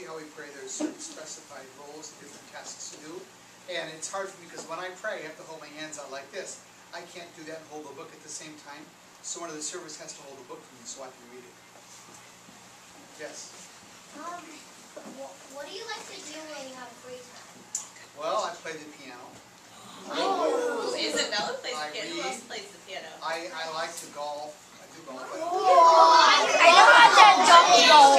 how we pray, there's certain specified roles and different tasks to do. And it's hard for me because when I pray, I have to hold my hands out like this. I can't do that and hold the book at the same time. So one of the servers has to hold the book for me so I can read it. Yes? What do you like to do when you have free time? Well, I play the piano. Oh, Isabella plays the piano. Who read. else plays the piano? I like to golf. I do golf. I know how to jump golf.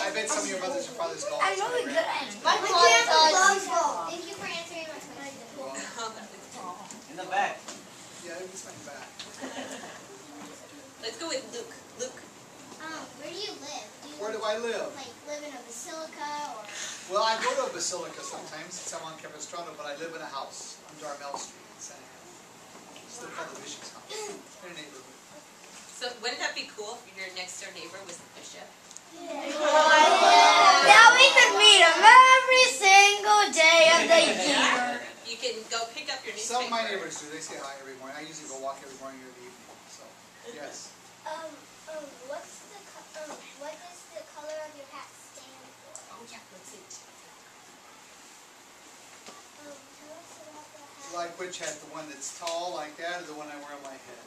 I bet some of your mothers and fathers golf. I'm really good at it. My father does. Thank you for answering my question. In the back. Yeah, it's my back. Let's go with Luke. Luke. Where do you live? Where do I live? Like live in a basilica or? Well, I go to a basilica sometimes. It's on Capistrano, but I live in a house on Darmel Street in San Diego. Still called the Bishop's house. In a neighborhood. So wouldn't that be cool if your next door neighbor was the bishop? Now we could meet him every single day of the year. You can go pick up your newspaper. Some of my neighbors do. They say hi every morning. I usually go walk every morning or the evening. So, yes. What does the color of your hat stand for? Oh yeah, let's see. Tell us about the hat. Like which hat? The one that's tall like that or the one I wear on my head?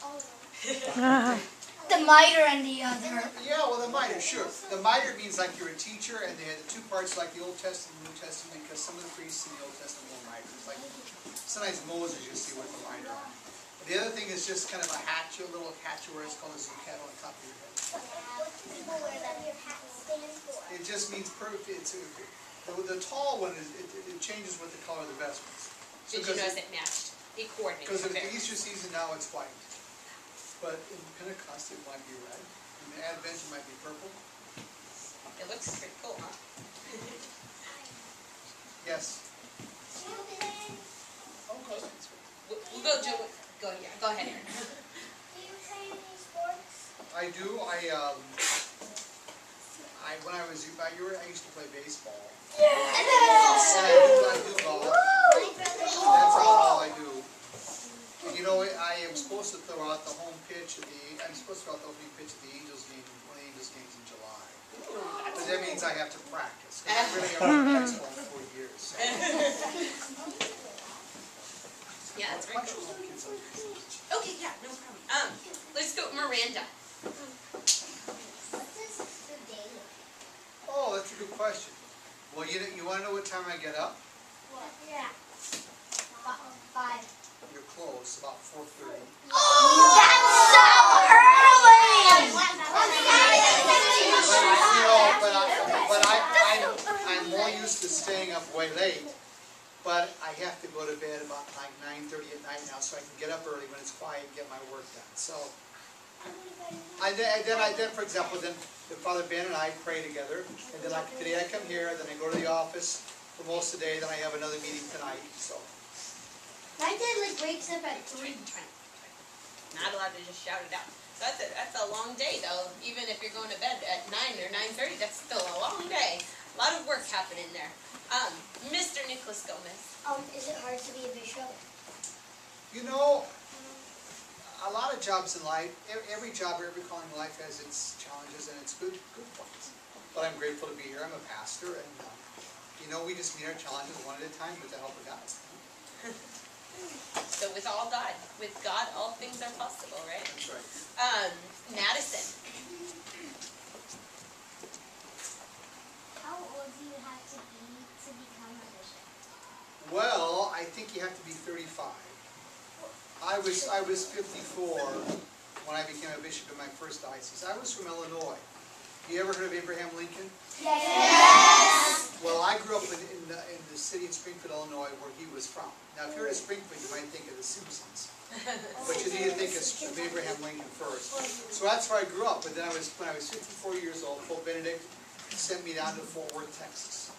All of them. The mitre and the other. Yeah, well, the mitre, sure. The mitre means like you're a teacher, and they had the two parts like the Old Testament and New Testament, because some of the priests in the Old Testament wore mitres. Like sometimes Moses you see with the mitre on. The other thing is just kind of a hatch, a little hatch where it's called a zucchero on top of your head. What do people wear that your hat stands for? It just means perfect. The tall one it changes with the color of the vestments. So Did you notice it matched? It coordinated. Because in the very Easter season now it's white, but in Pentecost it might be red. In the Advent it might be purple. It looks pretty cool, huh? Yes. Oh, go ahead. We'll go, Joe. Go ahead, Aaron. Do you play any sports? I do. When I was I used to play baseball. Yeah. I do golf. That's all I do. And you know, I am supposed to throw out the home pitch of I'm supposed to throw out the opening pitch of the Angels game, one of the Angels games in July. But that means I have to practice. Because I really haven't practiced for 4 years. So. Yeah, that's very cool. Okay, yeah, no problem. Let's go, Miranda. What does the day look like? Oh, that's a good question. Well, you want to know what time I get up? What? Yeah. 5. You're close, about 4:30. Oh, that's so early! But I'm more used to staying up way late. But I have to go to bed about like 9:30 at night now, so I can get up early when it's quiet and get my work done. So, then, for example, then Father Ben and I pray together, and then like today I come here, then I go to the office for most of the day, then I have another meeting tonight. So. My dad wakes up at 3. Not allowed to just shout it out. So that's a long day, though. Even if you're going to bed at 9 or 9:30, that's still a long day. A lot of work happening there. Mr. Nicholas Gomez. Is it hard to be a bishop? You know, a lot of jobs in life, every job, every calling in life has its challenges and its good points. But I'm grateful to be here. I'm a pastor, and you know, we just meet our challenges one at a time with the help of God. So with God, all things are possible, right? That's right. Madison. How old do you have to be to become a bishop? Well, I think you have to be 35. I was 54 when I became a bishop in my first diocese. I was from Illinois. You ever heard of Abraham Lincoln? Yes. Well, I grew up in the city of Springfield, Illinois, where he was from. Now, if you're in Springfield, you might think of the Simpsons. But you need to think of Abraham Lincoln first. So that's where I grew up. But then when I was 54 years old, Pope Benedict sent me down to Fort Worth, Texas.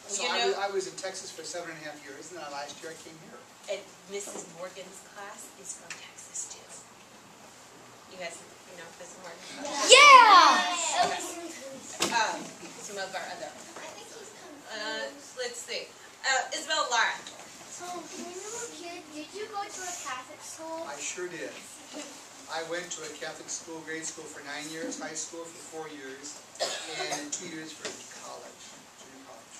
So I was in Texas for 7.5 years, and then last year I came here. And Mrs. Morgan's class is from Texas, too. You guys know Mrs. Morgan's class? Yeah! Some of our other... let's see. Isabel Lara. So, when you were a kid, did you go to a Catholic school? I sure did. I went to a Catholic school, grade school for 9 years, high school for 4 years, and 2 years for college, junior college.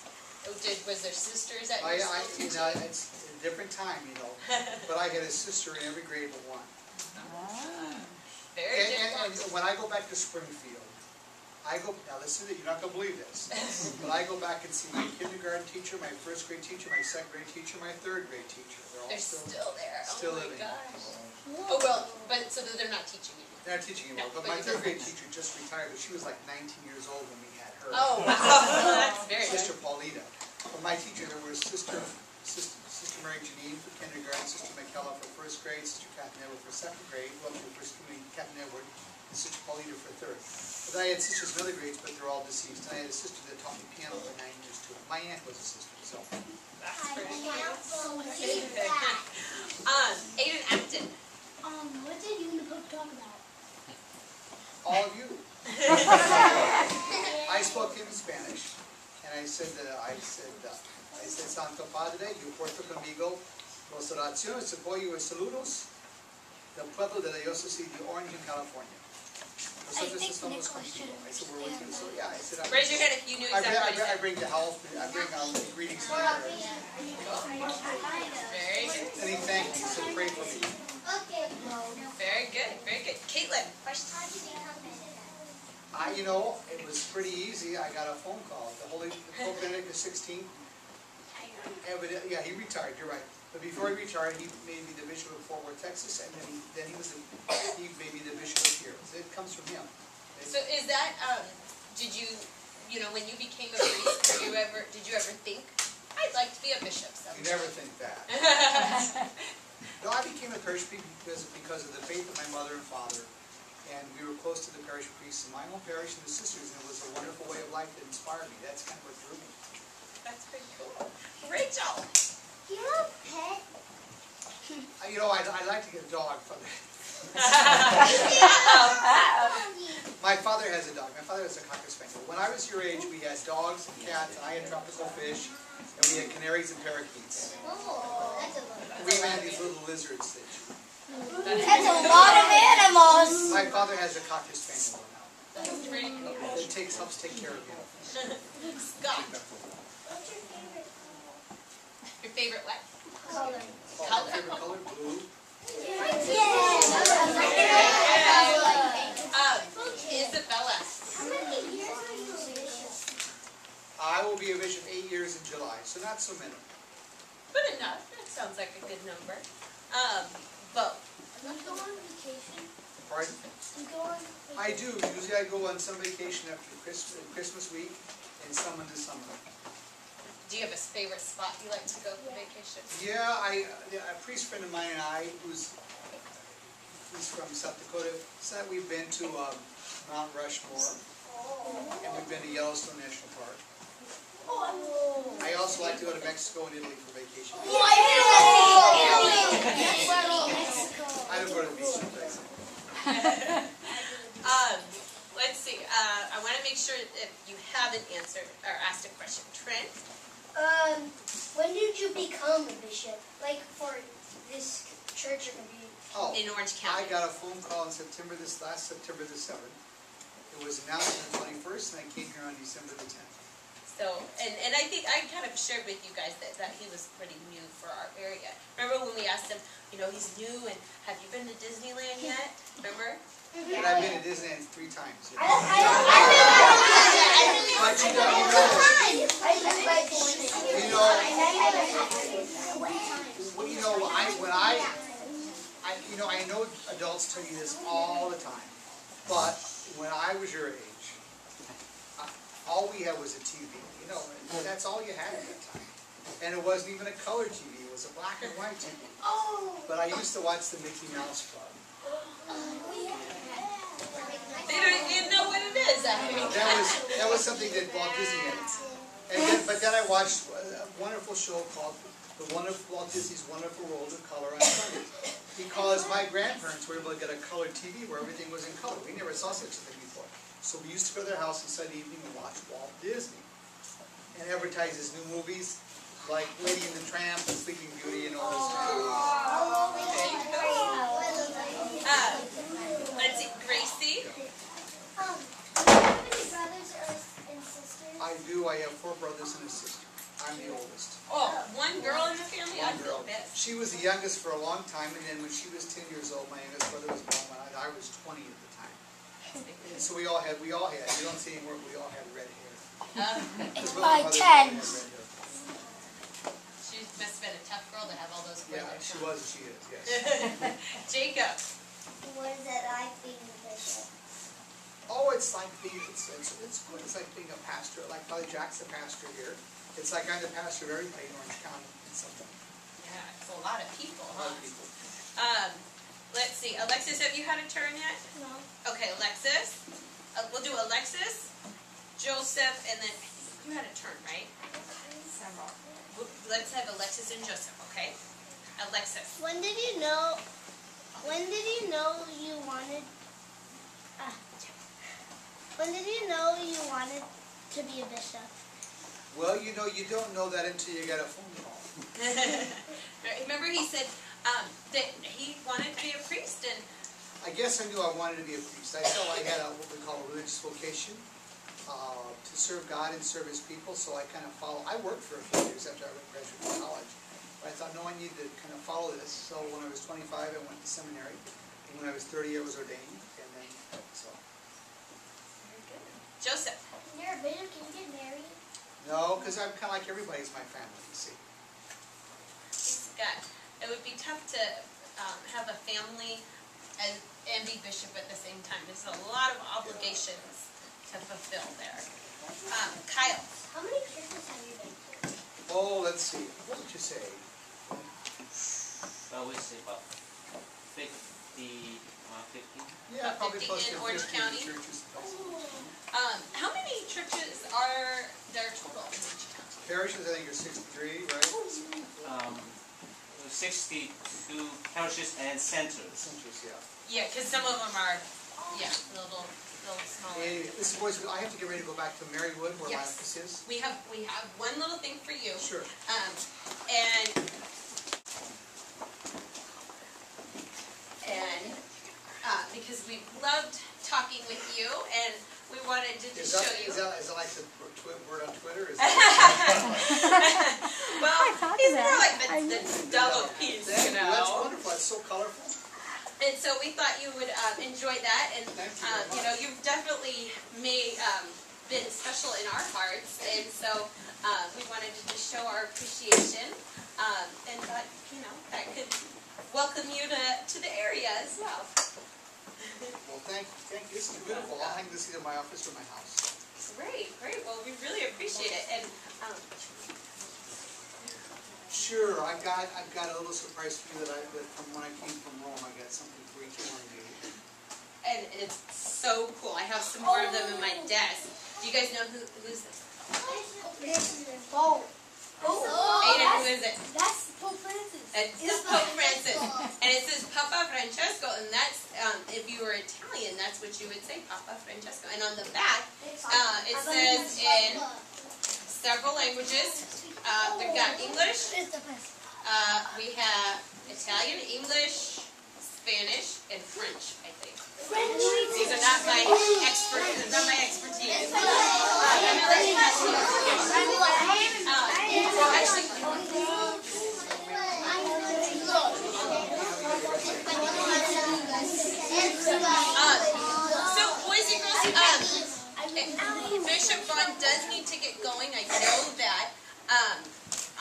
Oh, was there sisters at You your school? know, it's a different time, you know, but I had a sister in every grade but one. Very And different. when I go back to Springfield, now listen, you're not going to believe this, but I go back and see my kindergarten teacher, my first grade teacher, my second grade teacher, my third grade teacher. They're all They're still there. still Oh my living. gosh. Oh well, but so they're not teaching you. They're not teaching anymore, but my third grade teacher just retired, but she was like 19 years old when we had her. Oh wow, that's very Sister good. Paulita. But my teacher, there was Sister Mary Janine for kindergarten, Sister McKella for first grade, Sister Captain Edward for second grade, well, first Captain Edward, and Sister Paulita for third. But I had sisters in other grades, but they're all deceased. And I had a sister that taught me piano for 9 years too. My aunt was a sister, so. That's pretty cool. Aiden Acton. What did you and the Pope talk about? All of you. I spoke in Spanish, and I said, Santo Padre, yo porto conmigo los oraciones, apoyo y saludos del pueblo de la diócesis de Orange, California. Nosotros estamos contigo. I said, we're with you. So yeah, I said, Raise your hand if you knew exactly what he I said. bring the health, I bring greetings to the parents. Very good. And he thanked me, so pray for me. Okay. Very good. Very good. Caitlin, question? You know, it was pretty easy. I got a phone call. Pope Benedict XVI, yeah, he retired, you're right. But before he retired, he made me the Bishop of Fort Worth, Texas, and then he made me the Bishop of here. So it comes from him. So is that, did you know, when you became a priest, did you ever think, I'd like to be a bishop someday? You never think that. No, I became a parish priest because of the faith of my mother and father. And we were close to the parish priests in my own parish and the sisters, and it was a wonderful way of life that inspired me. That's kind of what drew me. That's pretty cool. Rachel. Do you have a pet? You know, I'd like to get a dog from it. My father has a dog. My father has a Cocker Spaniel. When I was your age, we had dogs and cats, and I had tropical fish, and we had canaries and parakeets. Oh, that's a lot. We even had these little lizards that That's a lot of animals. my father has a Cocker Spaniel now. That's pretty cool. It helps take care of him. Scott. Your favorite what? Color. Oh, my favorite color, blue. Isabella. How many years are you a bishop? I will be a bishop 8 years in July, so not so many. Good enough. That sounds like a good number. Bo. Do you go on vacation? Pardon? Do you go on vacation? I do. Usually I go on some vacation after Christmas week and some in the summer. Do you have a favorite spot you like to go for vacation? Yeah, a priest friend of mine and I, who's from South Dakota, said we've been to Mount Rushmore, and we've been to Yellowstone National Park. I also like to go to Mexico and Italy for vacation. I don't go to the beach someplace. Let's see. I want to make sure if you haven't answered or asked a question. Trent? When did you become a bishop? Like for this church or maybe? Oh, In Orange I County. got a phone call in last September the 7th. It was announced on the 21st, and I came here on December the 10th. So, and I think I kind of shared with you guys that he was pretty new for our area. Remember when we asked him, you know, he's new, and have you been to Disneyland yet? Remember? And I've been to Disneyland 3 times. I But you know, I know adults tell you this all the time, but when I was your age, all we had was a TV, you know, and that's all you had at that time. And it wasn't even a color TV, it was a black and white TV. But I used to watch the Mickey Mouse Club. They don't even know what it is. That was something that Walt Disney had. But then I watched a wonderful show called Walt Disney's Wonderful World of Color on Sunday. Because my grandparents were able to get a color TV where everything was in color. We never saw such a thing before. So we used to go to their house on Sunday evening and watch Walt Disney. And advertise his new movies like Lady and the Tramp and Sleeping Beauty and all those things. brothers and a sister. I'm the oldest. Oh, one girl in the family? One I feel girl. bad. She was the youngest for a long time, and then when she was 10 years old, my youngest brother was born when I was 20 at the time. And so we all had, you don't see anymore, but we all had red hair. It's Both my mothers 10. had red hair. She must have been a tough girl to have all those Yeah, brothers. she was and she is, yes. Jacob. What is it like being a bishop? Oh, it's like being, it's good. It's like being a pastor, like Father Jack's a pastor here. It's like I'm the pastor of everybody in Orange County. Yeah, it's a lot of people, A huh? lot of people. Let's see. Alexis, have you had a turn yet? No. Okay, Alexis. We'll do Alexis, Joseph, and then I think you had a turn, right? Several. Let's have Alexis and Joseph, okay? Alexis. When did you know you wanted to be a bishop? Well, you know, you don't know that until you get a phone call. Remember he said that he wanted to be a priest, and I guess I knew I wanted to be a priest. I felt I had what we call a religious vocation to serve God and serve His people. So I kind of followed. I worked for a few years after I graduated from college. But I thought, no, I need to kind of follow this. So when I was 25, I went to seminary. And when I was 30, I was ordained. And then, so. very good. Joseph. When you're a bishop, can you get married? No, because I'm kind of like everybody's my family, you see. Scott. It would be tough to have a family and be bishop at the same time. There's a lot of obligations to fulfill there. Kyle. How many churches have you been to? Oh, let's see. What would you say? I would say about 50, 15. Yeah, About probably 50 close in to Orange 50 County? churches. How many churches are there total in Orange County? Parishes, I think, are 63, right? 62 parishes and centers. Centers, yeah. Yeah, because some of them are, a little smaller. Anyway, listen, boys, I have to get ready to go back to Marywood, where my Yes. office is. We have one little thing for you. Sure. And because we loved talking with you, and we wanted to Is just show you. that like the word on Twitter? Is Well, he's more like the double piece, you know. That's wonderful. It's so colorful. And so we thought you would enjoy that, and Thank you very you know, you've definitely been special in our hearts, and so we wanted to just show our appreciation, and thought, you know, that could welcome you to the area as well. Well, thank you. This is beautiful. I'll hang this either in my office or my house. Great. Well, we really appreciate it, and Sure. I've got a little surprise for you that from when I came from Rome. I got something for each one of you. and it's so cool. I have some more of them in my desk. Do you guys know who's this? Oh. Aiden, who is it? That's Pope Francis. It's Pope Francis. And it says Papa Francesco, and that's, if you were Italian, that's what you would say, Papa Francesco. And on the back, it says in several languages. We've got English, we have Italian, English, Spanish, and French, I think. These are not my expertise. So, boys and girls, Bishop Vann does need to get going. I know that.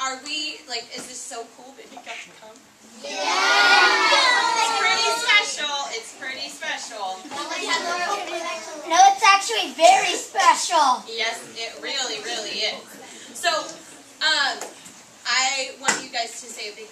Are we, like, is this so cool that he got to come? It's pretty special. It's pretty special. No, it's actually very special. Yes, it really, really is. So, I want you guys to say a big